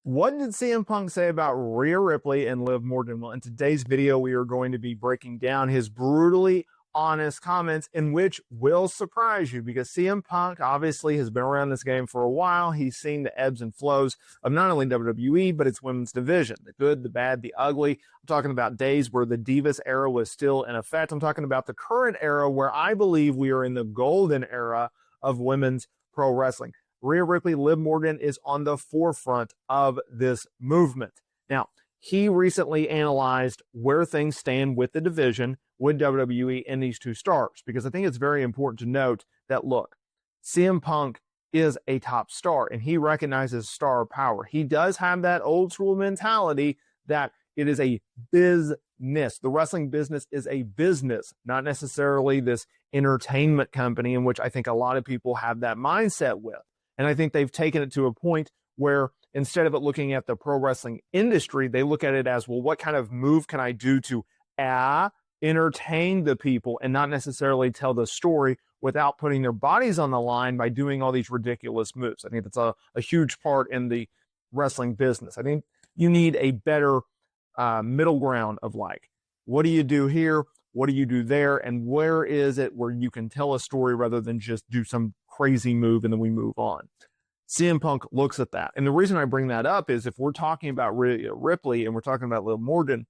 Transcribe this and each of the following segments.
What did CM Punk say about Rhea Ripley and Liv Morgan? Well, in today's video, we are going to be breaking down his brutally honest comments, in which will surprise you because CM Punk obviously has been around this game for a while. He's seen the ebbs and flows of not only WWE, but its women's division, the good, the bad, the ugly. I'm talking about days where the Divas era was still in effect. I'm talking about the current era where I believe we are in the golden era of women's pro wrestling. Rhea Ripley, Liv Morgan is on the forefront of this movement. Now, he recently analyzed where things stand with the division, with WWE and these two stars, because I think it's very important to note that, look, CM Punk is a top star and he recognizes star power. He does have that old school mentality that it is a business. The wrestling business is a business, not necessarily this entertainment company, in which I think a lot of people have that mindset with. And I think they've taken it to a point where instead of it looking at the pro wrestling industry, they look at it as, well, what kind of move can I do to entertain the people and not necessarily tell the story without putting their bodies on the line by doing all these ridiculous moves. I think that's a huge part in the wrestling business. I think you need a better middle ground of, like, what do you do here? What do you do there? And where is it where you can tell a story rather than just do some crazy move and then we move on? CM Punk looks at that. And the reason I bring that up is if we're talking about Rhea Ripley and we're talking about Liv Morgan,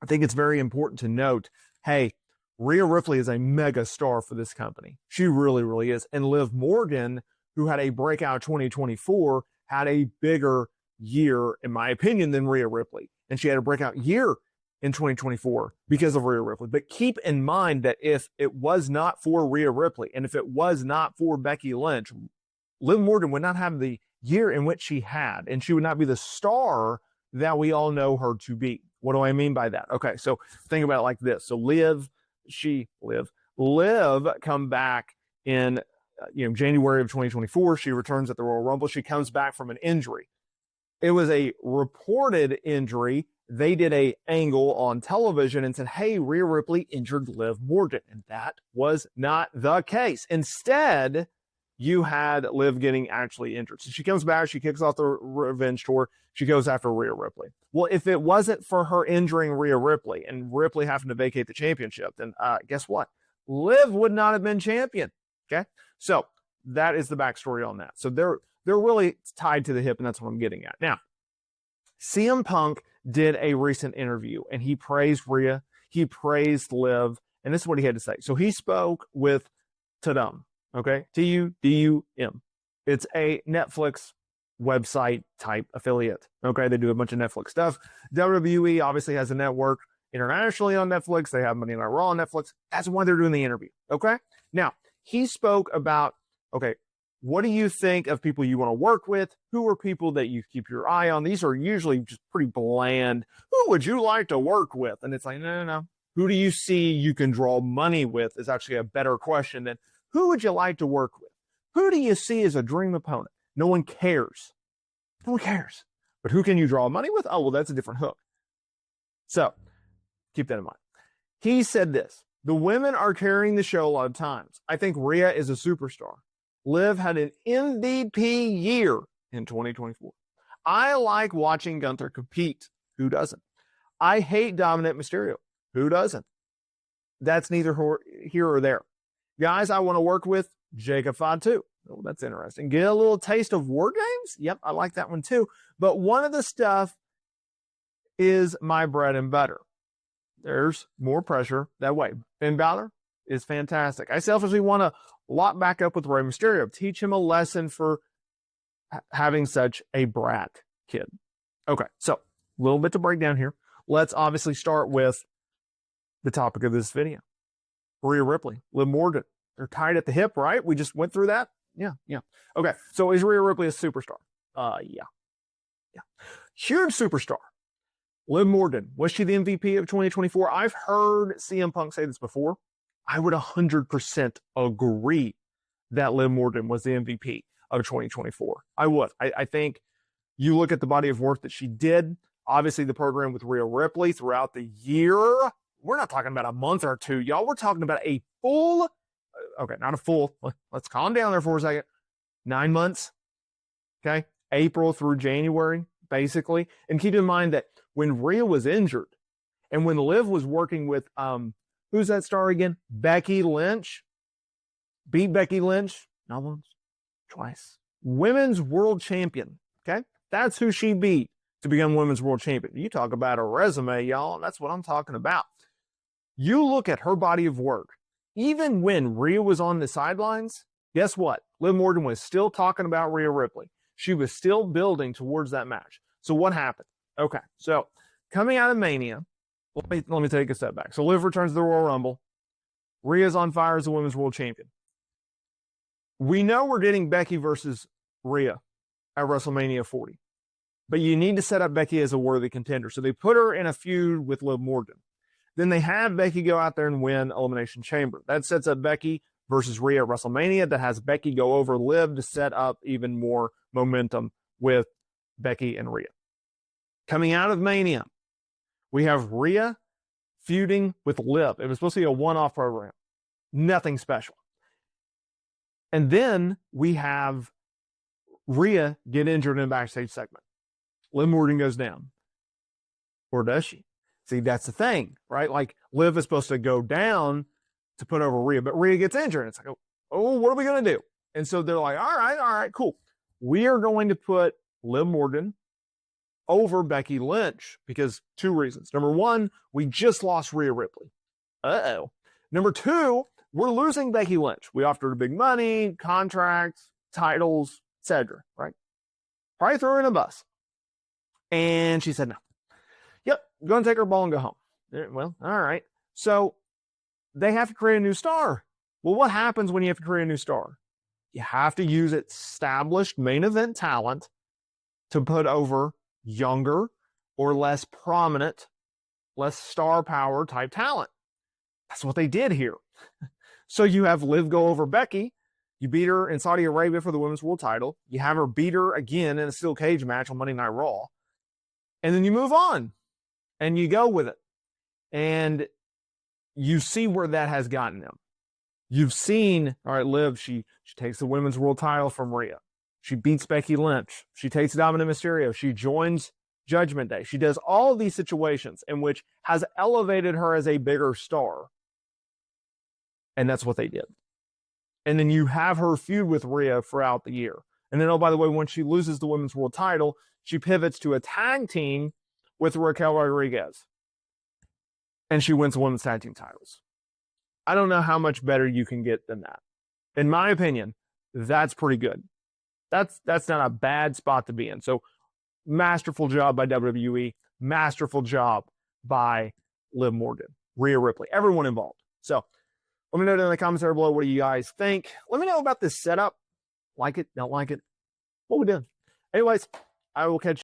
I think it's very important to note, hey, Rhea Ripley is a mega star for this company. She really, really is. And Liv Morgan, who had a breakout 2024, had a bigger year, in my opinion, than Rhea Ripley. And she had a breakout year in 2024 because of Rhea Ripley. But keep in mind that if it was not for Rhea Ripley and if it was not for Becky Lynch, Liv Morgan would not have the year in which she had, and she would not be the star that we all know her to be. What do I mean by that? Okay, so think about it like this. So Liv come back in January of 2024. She returns at the Royal Rumble. She comes back from an injury. It was a reported injury. They did an angle on television and said, hey, Rhea Ripley injured Liv Morgan. And that was not the case. Instead, you had Liv getting actually injured. So she comes back, she kicks off the revenge tour, she goes after Rhea Ripley. Well, if it wasn't for her injuring Rhea Ripley and Ripley having to vacate the championship, then guess what? Liv would not have been champion. Okay? So that is the backstory on that. So they're really tied to the hip, and that's what I'm getting at. Now, CM Punk did a recent interview and he praised Rhea, he praised Liv, and this is what he had to say. So he spoke with Tudum, okay? Tudum. It's a Netflix website type affiliate, okay? They do a bunch of Netflix stuff. WWE obviously has a network internationally on Netflix. They have Monday Night Raw on Netflix. That's why they're doing the interview, okay? Now, he spoke about, okay, what do you think of people you want to work with? Who are people that you keep your eye on? These are usually just pretty bland. Who would you like to work with? And it's like, no. Who do you see you can draw money with is actually a better question than who would you like to work with? Who do you see as a dream opponent? No one cares. No one cares. But who can you draw money with? Oh, well, that's a different hook. So keep that in mind. He said this: the women are carrying the show a lot of times. I think Rhea is a superstar. Liv had an MVP year in 2024. I like watching Gunther compete. Who doesn't? I hate Dominic Mysterio. Who doesn't? That's neither here or there. Guys I want to work with, Jacob Fatu. Oh, that's interesting. Get a little taste of War Games? Yep, I like that one too. But one of the stuff is my bread and butter. There's more pressure that way. Finn Balor is fantastic. I selfishly want to lock back up with Rey Mysterio, teach him a lesson for having such a brat kid. Okay, so a little bit to break down here. Let's obviously start with the topic of this video. Rhea Ripley, Liv Morgan. They're tied at the hip, right? We just went through that? Yeah. Okay, so is Rhea Ripley a superstar? Yeah. Huge superstar. Liv Morgan, was she the MVP of 2024? I've heard CM Punk say this before. I would 100% agree that Liv Morgan was the MVP of 2024. I would. I think you look at the body of work that she did, obviously the program with Rhea Ripley throughout the year. We're not talking about a month or two, y'all. We're talking about a full, okay, not a full, let's calm down there for a second. 9 months, okay? April through January, basically. And keep in mind that when Rhea was injured and when Liv was working with, who's that star again? Becky Lynch. Beat Becky Lynch, not once, twice. Women's world champion, okay? That's who she beat to become women's world champion. You talk about a resume, y'all. That's what I'm talking about. You look at her body of work. Even when Rhea was on the sidelines, guess what? Liv Morgan was still talking about Rhea Ripley. She was still building towards that match. So what happened? Okay, so coming out of Mania, let me take a step back. So Liv returns to the Royal Rumble. Rhea's on fire as the women's world champion. We know we're getting Becky versus Rhea at WrestleMania 40. But you need to set up Becky as a worthy contender. So they put her in a feud with Liv Morgan. Then they have Becky go out there and win Elimination Chamber. That sets up Becky versus Rhea at WrestleMania. That has Becky go over Liv to set up even more momentum with Becky and Rhea. Coming out of Mania, we have Rhea feuding with Liv. It was supposed to be a one-off program. Nothing special. And then we have Rhea get injured in a backstage segment. Liv Morgan goes down. Or does she? See, that's the thing, right? Like, Liv is supposed to go down to put over Rhea, but Rhea gets injured. And it's like, oh, what are we going to do? And so they're like, all right, cool. We are going to put Liv Morgan over Becky Lynch because two reasons. Number one, we just lost Rhea Ripley. Uh-oh. Number two, we're losing Becky Lynch. We offered her big money, contracts, titles, etc., right? Probably threw her in a bus. And she said no. Yep, go and take her ball and go home. Well, all right. So they have to create a new star. Well, what happens when you have to create a new star? You have to use established main event talent to put over younger or less prominent, less star power type talent. That's what they did here. So you have Liv go over Becky. You beat her in Saudi Arabia for the women's world title. You have her beat her again in a steel cage match on Monday Night Raw. And then you move on and you go with it. And you see where that has gotten them. You've seen, all right, Liv, she takes the women's world title from Rhea. She beats Becky Lynch. She takes Dominic Mysterio. She joins Judgment Day. She does all of these situations in which has elevated her as a bigger star. And that's what they did. And then you have her feud with Rhea throughout the year. And then, oh, by the way, when she loses the women's world title, she pivots to a tag team with Raquel Rodriguez. And she wins the women's tag team titles. I don't know how much better you can get than that. In my opinion, that's pretty good. That's not a bad spot to be in. So, masterful job by WWE. Masterful job by Liv Morgan, Rhea Ripley, everyone involved. So, let me know down in the comments there below, what do you guys think? Let me know about this setup. Like it, don't like it. What we doing? Anyways, I will catch you.